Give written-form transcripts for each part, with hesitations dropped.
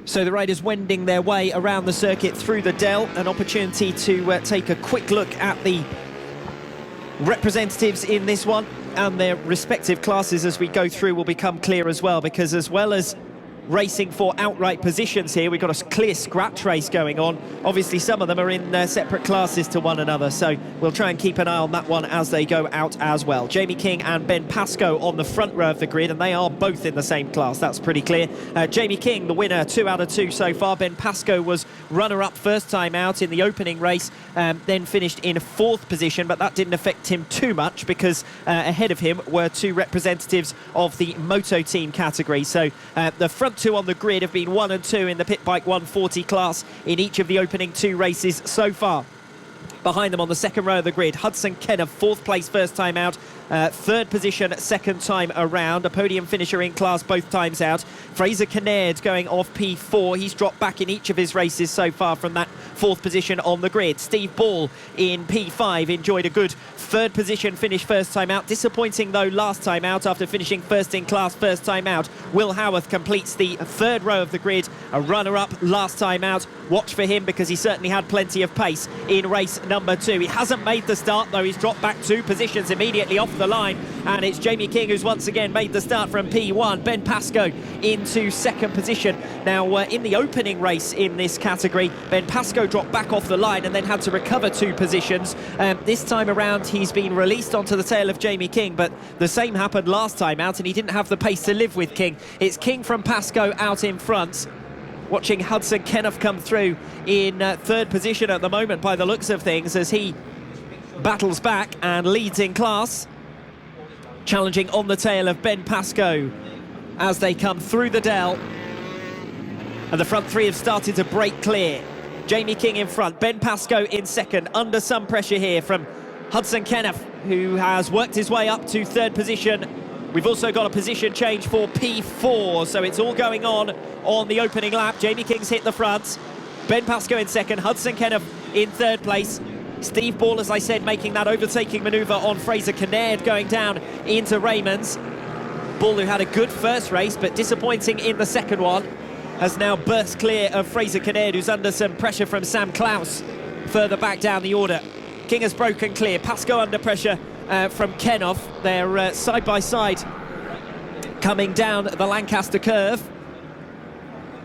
So the riders wending their way around the circuit through the Dell, an opportunity to take a quick look at the representatives in this one, and their respective classes as we go through will become clear as well, because as well as racing for outright positions here, we've got a clear scratch race going on. Obviously some of them are in separate classes to one another, so we'll try and keep an eye on that one as they go out as well. Jamie King and Ben Pascoe on the front row of the grid, and they are both in the same class, that's pretty clear. Jamie King, the winner, 2 out of 2 so far. Ben Pascoe was runner-up first time out in the opening race, then finished in 4th position, but that didn't affect him too much because ahead of him were 2 representatives of the Moto team category. So the front 2 on the grid have been 1 and 2 in the Pitbike 140 class in each of the opening 2 races so far. Behind them on the second row of the grid, Hudson Kenneth, 4th place first time out, 3rd position second time around, a podium finisher in class both times out. Fraser Kinnaird going off P4, he's dropped back in each of his races so far from that 4th position on the grid. Steve Ball in P5 enjoyed a good 3rd position finish first time out, disappointing though last time out after finishing 1st in class first time out. Will Howarth completes the 3rd row of the grid, a runner-up last time out. Watch for him because he certainly had plenty of pace in race number 2. He hasn't made the start though, he's dropped back 2 positions immediately off the line, and it's Jamie King who's once again made the start from P1. Ben Pascoe into 2nd position. Now in the opening race in this category, Ben Pascoe dropped back off the line and then had to recover 2 positions. This time around he's been released onto the tail of Jamie King, but the same happened last time out and he didn't have the pace to live with King. It's King from Pascoe out in front. Watching Hudson Kenneth come through in 3rd position at the moment by the looks of things as he battles back and leads in class, challenging on the tail of Ben Pascoe as they come through the Dell. And the front 3 have started to break clear. Jamie King in front, Ben Pascoe in 2nd, under some pressure here from Hudson Kenneth, who has worked his way up to 3rd position. We've also got a position change for P4, so it's all going on the opening lap. Jamie King's hit the front, Ben Pascoe in 2nd, Hudson Kenneth in 3rd place. Steve Ball, as I said, making that overtaking manoeuvre on Fraser Kinnaird going down into Raymond's. Ball, who had a good first race but disappointing in the second one, has now burst clear of Fraser Kinnaird, who's under some pressure from Sam Klaus further back down the order. King has broken clear, Pascoe under pressure from Kenneth. They're side by side coming down the Lancaster curve.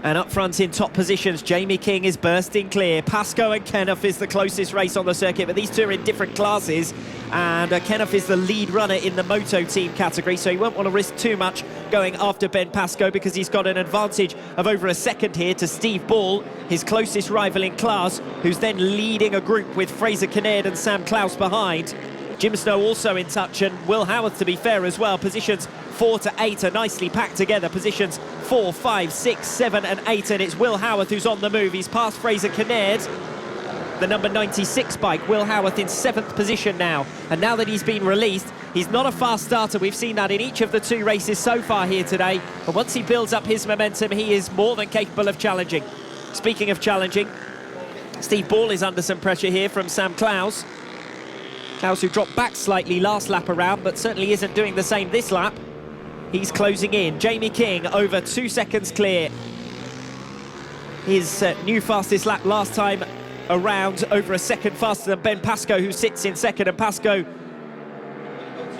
And up front in top positions, Jamie King is bursting clear. Pascoe and Kenneth is the closest race on the circuit, but these 2 are in different classes. And Kenneth is the lead runner in the Moto team category, so he won't want to risk too much going after Ben Pascoe because he's got an advantage of over a second here to Steve Ball, his closest rival in class, who's then leading a group with Fraser Kinnaird and Sam Klaus behind. Jim Snow also in touch, and Will Howarth, to be fair as well. Positions 4 to 8 are nicely packed together. Positions 4, 5, 6, 7 and 8, and it's Will Howarth who's on the move. He's past Fraser Kinnaird, the number 96 bike. Will Howarth in 7th position now, and now that he's been released, he's not a fast starter. We've seen that in each of the 2 races so far here today, but once he builds up his momentum, he is more than capable of challenging. Speaking of challenging, Steve Ball is under some pressure here from Sam Klaus. Klaus, who dropped back slightly last lap around, but certainly isn't doing the same this lap. He's closing in. Jamie King over 2 seconds clear. His new fastest lap last time around, over a second faster than Ben Pascoe, who sits in 2nd, and Pascoe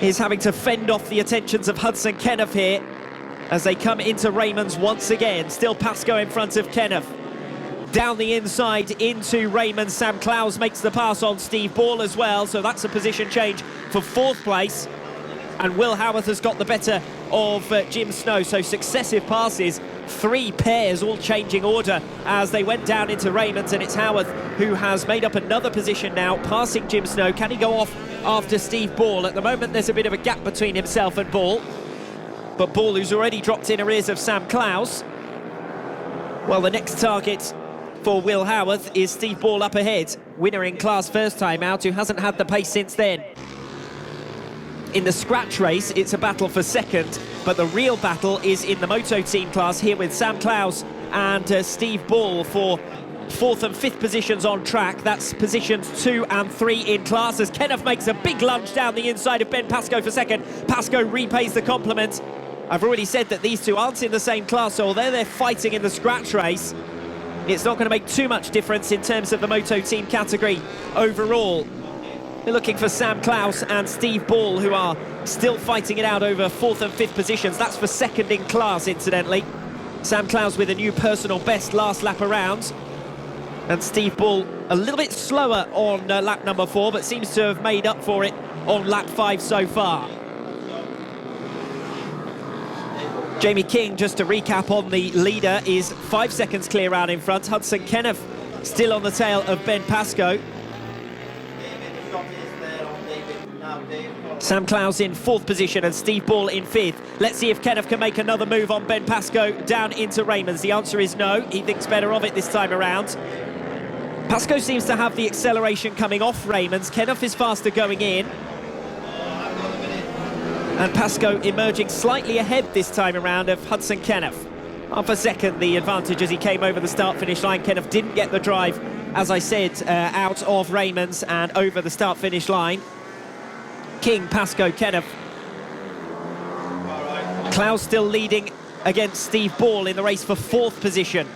is having to fend off the attentions of Hudson Kenneth here as they come into Raymond's once again. Still Pascoe in front of Kenneth. Down the inside into Raymond, Sam Klaus makes the pass on Steve Ball as well, so that's a position change for 4th place. And Will Howarth has got the better of Jim Snow, so successive passes, 3 pairs all changing order as they went down into Raymond's, and it's Howarth who has made up another position now, passing Jim Snow. Can he go off after Steve Ball? At the moment there's a bit of a gap between himself and Ball, but Ball, who's already dropped in arrears of Sam Klaus. Well, the next target for Will Howarth is Steve Ball up ahead, winner in class first time out, who hasn't had the pace since then. In the scratch race, it's a battle for 2nd, but the real battle is in the Moto team class here with Sam Klaus and Steve Ball for 4th and 5th positions on track. That's positions 2 and 3 in class as Kenneth makes a big lunge down the inside of Ben Pascoe for 2nd. Pascoe repays the compliment I've already said that these two aren't in the same class, so although they're fighting in the scratch race, it's not going to make too much difference in terms of the Moto team category overall. We're looking for Sam Klaus and Steve Ball, who are still fighting it out over 4th and 5th positions. That's for second in class, incidentally. Sam Klaus with a new personal best last lap around. And Steve Ball a little bit slower on lap number 4, but seems to have made up for it on lap 5 so far. Jamie King, just to recap on the leader, is 5 seconds clear out in front. Hudson Kenneth still on the tail of Ben Pascoe. Sam Klaus in 4th position and Steve Ball in 5th. Let's see if Kenneth can make another move on Ben Pascoe down into Raymond's. The answer is no. He thinks better of it this time around. Pascoe seems to have the acceleration coming off Raymond's. Kenneth is faster going in. And Pascoe emerging slightly ahead this time around of Hudson Kenneth. Half a second the advantage as he came over the start-finish line. Kenneth didn't get the drive, as I said, out of Raymond's and over the start-finish line. King, Pascoe, Kenneth. Klaus still leading against Steve Ball in the race for 4th position.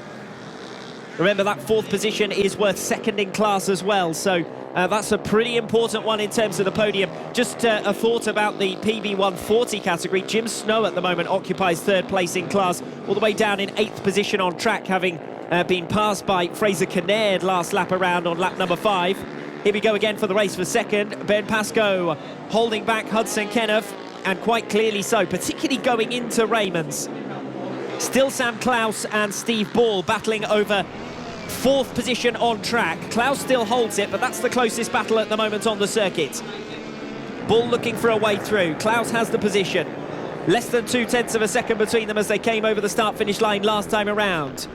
Remember, that 4th position is worth second in class as well, so that's a pretty important one in terms of the podium. Just a thought about the PB 140 category. Jim Snow at the moment occupies 3rd place in class, all the way down in 8th position on track, having been passed by Fraser Kinnaird last lap around on lap number 5. Here we go again for the race for second. Ben Pascoe holding back Hudson Kenneth, and quite clearly so, particularly going into Raymond's. Still Sam Klaus and Steve Ball battling over 4th position on track. Klaus still holds it, but that's the closest battle at the moment on the circuit. Ball looking for a way through. Klaus has the position. Less than 0.2 of a second between them as they came over the start-finish line last time around.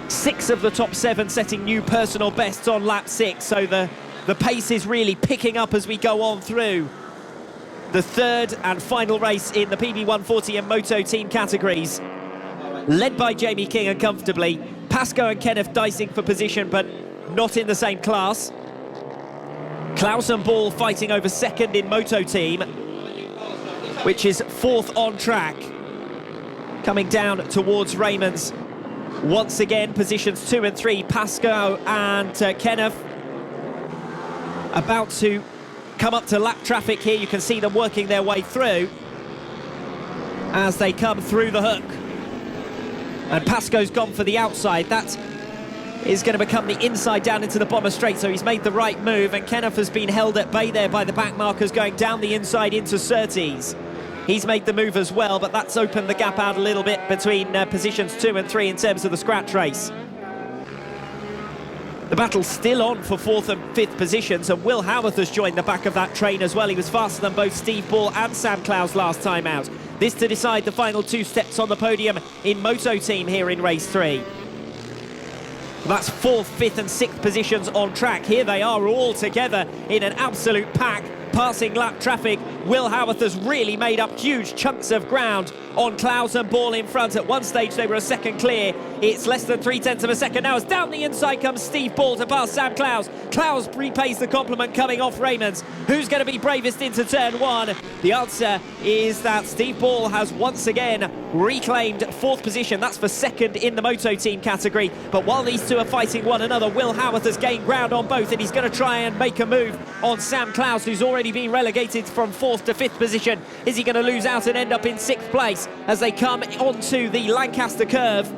6 of the top 7 setting new personal bests on lap 6, so the pace is really picking up as we go on through the 3rd and final race in the PB 140 and Moto team categories. Led by Jamie King uncomfortably. Pascoe and Kenneth dicing for position, but not in the same class. Klaus and Ball fighting over second in Moto team, which is 4th on track. Coming down towards Raymond's. Once again, positions 2 and 3, Pascoe and Kenneth. About to come up to lap traffic here. You can see them working their way through as they come through the hook. And Pascoe's gone for the outside. That is going to become the inside down into the bomber straight, so he's made the right move, and Kenneth has been held at bay there by the back markers going down the inside into Surtees. He's made the move as well, but that's opened the gap out a little bit between positions 2 and 3 in terms of the scratch race. The battle's still on for 4th and 5th positions, and Will Howarth has joined the back of that train as well. He was faster than both Steve Ball and Sam Klaus last time out. This to decide the final 2 steps on the podium in Moto team here in race 3. That's 4th, 5th and 6th positions on track. Here they are all together in an absolute pack, passing lap traffic. Will Howarth has really made up huge chunks of ground on Klaus and Ball in front. At one stage they were a second clear. It's less than 0.3 of a second now as down the inside comes Steve Ball to pass Sam Klaus. Klaus repays the compliment coming off Raymond's. Who's going to be bravest into turn 1? The answer is that Steve Ball has once again reclaimed 4th position. That's for second in the Moto team category. But while these two are fighting one another, Will Howarth has gained ground on both, and he's going to try and make a move on Sam Klaus, who's already been relegated from 4th to 5th position. Is he going to lose out and end up in 6th place as they come onto the Lancaster curve?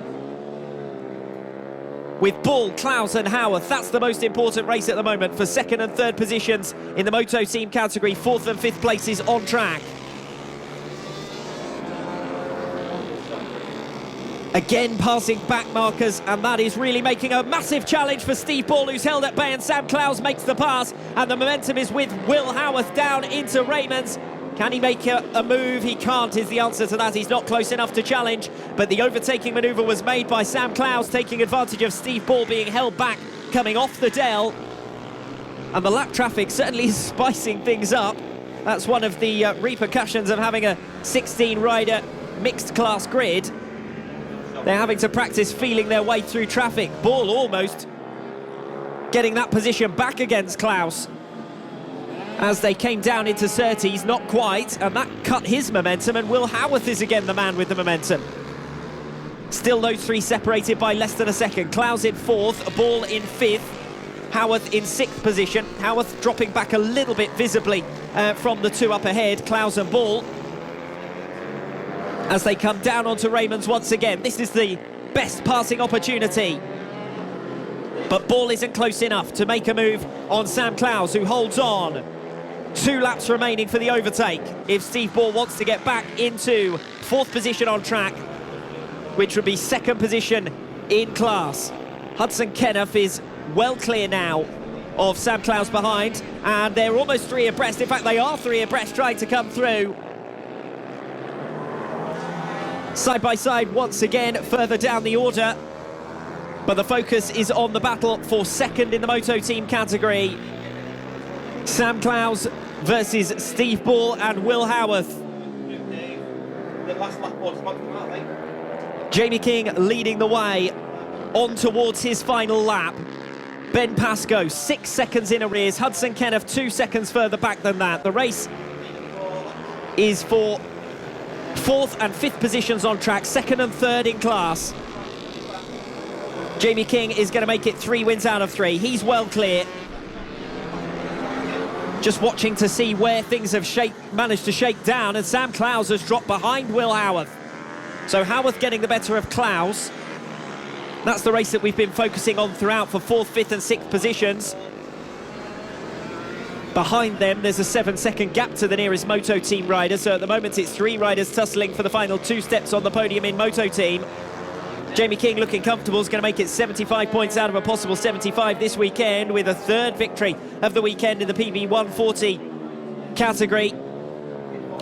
With Ball, Klaus and Howarth, that's the most important race at the moment for 2nd and 3rd positions in the Moto team category. 4th and 5th places on track. Again passing back markers, and that is really making a massive challenge for Steve Ball, who's held at bay, and Sam Klaus makes the pass, and the momentum is with Will Howarth down into Raymond's. Can he make a move? He can't, is the answer to that. He's not close enough to challenge, but the overtaking manoeuvre was made by Sam Klaus, taking advantage of Steve Ball being held back coming off the Dell. And the lap traffic certainly is spicing things up. That's one of the repercussions of having a 16-rider mixed class grid. They're having to practice feeling their way through traffic. Ball almost getting that position back against Klaus. as they came down into Surtees, not quite, and that cut his momentum, and Will Howarth is again the man with the momentum. Still those three separated by less than a second. Clowes in fourth, Ball in fifth, Howarth in sixth position. Howarth dropping back a little bit visibly from the two up ahead, Clowes and Ball. As they come down onto Raymond's once again, this is the best passing opportunity. But Ball isn't close enough to make a move on Sam Clowes, who holds on. 2 laps remaining for the overtake if Steve Ball wants to get back into fourth position on track, which would be second position in class. Hudson Kenneth is well clear now of Sam Clowes behind, and they're almost 3 abreast. In fact, they are 3 abreast trying to come through. Side by side once again, further down the order. But the focus is on the battle for second in the Moto team category. Sam Clowes versus Steve Ball and Will Howarth. Jamie King leading the way on towards his final lap. Ben Pascoe 6 seconds in arrears. Hudson Kenneth 2 seconds further back than that. The race is for fourth and fifth positions on track, second and third in class. Jamie King is going to make it 3 wins out of 3. He's well clear. Just watching to see where things have managed to shake down, and Sam Clowes has dropped behind Will Howarth. So Howarth getting the better of Clowes. That's the race that we've been focusing on throughout for fourth, fifth and sixth positions. Behind them, there's a 7-second gap to the nearest Moto team rider. So at the moment, it's 3 riders tussling for the final 2 steps on the podium in Moto team. Jamie King looking comfortable, is going to make it 75 points out of a possible 75 this weekend, with a 3rd victory of the weekend in the PB 140 category.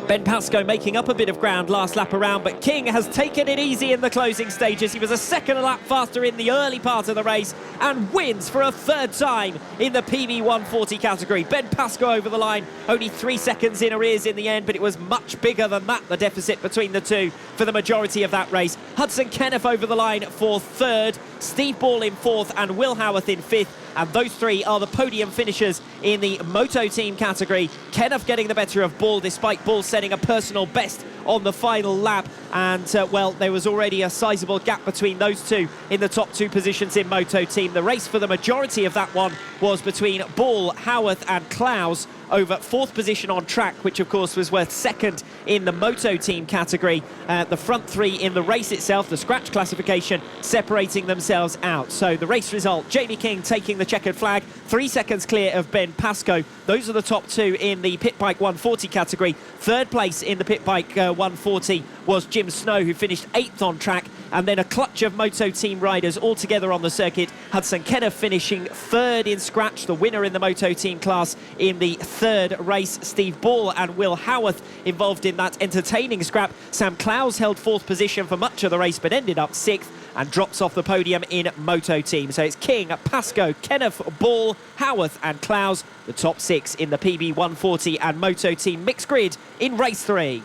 Ben Pascoe making up a bit of ground last lap around, but King has taken it easy in the closing stages. He was a second a lap faster in the early part of the race and wins for a 3rd time in the PB 140 category. Ben Pascoe over the line, only 3 seconds in arrears in the end, but it was much bigger than that, the deficit between the two for the majority of that race. Hudson Kenneth over the line for 3rd, Steve Ball in 4th and Will Howarth in 5th. And those 3 are the podium finishers in the Moto team category. Kenneth getting the better of Ball, despite Ball setting a personal best on the final lap. And, well, there was already a sizable gap between those 2 in the top 2 positions in Moto team. The race for the majority of that one was between Ball, Howarth and Clowes over 4th position on track, which of course was worth 2nd in the Moto team category. The front 3 in the race itself, the scratch classification, separating themselves out. So the race result, Jamie King taking the checkered flag, 3 seconds clear of Ben Pascoe. Those are the top 2 in the Pitbike 140 category. 3rd place in the Pitbike 140 was Jim Snow, who finished 8th on track, and then a clutch of Moto team riders all together on the circuit. Hudson Kenneth finishing 3rd in scratch, the winner in the Moto team class in the 3rd race. Steve Ball and Will Howarth involved in that entertaining scrap. Sam Clowes held 4th position for much of the race, but ended up 6th and drops off the podium in Moto team. So it's King, Pascoe, Kenneth, Ball, Howarth and Clowes, the top 6 in the PB 140 and Moto team mixed grid in race 3.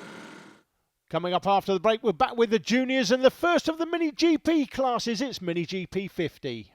Coming up after the break, we're back with the juniors and the first of the Mini GP classes. It's Mini GP 50.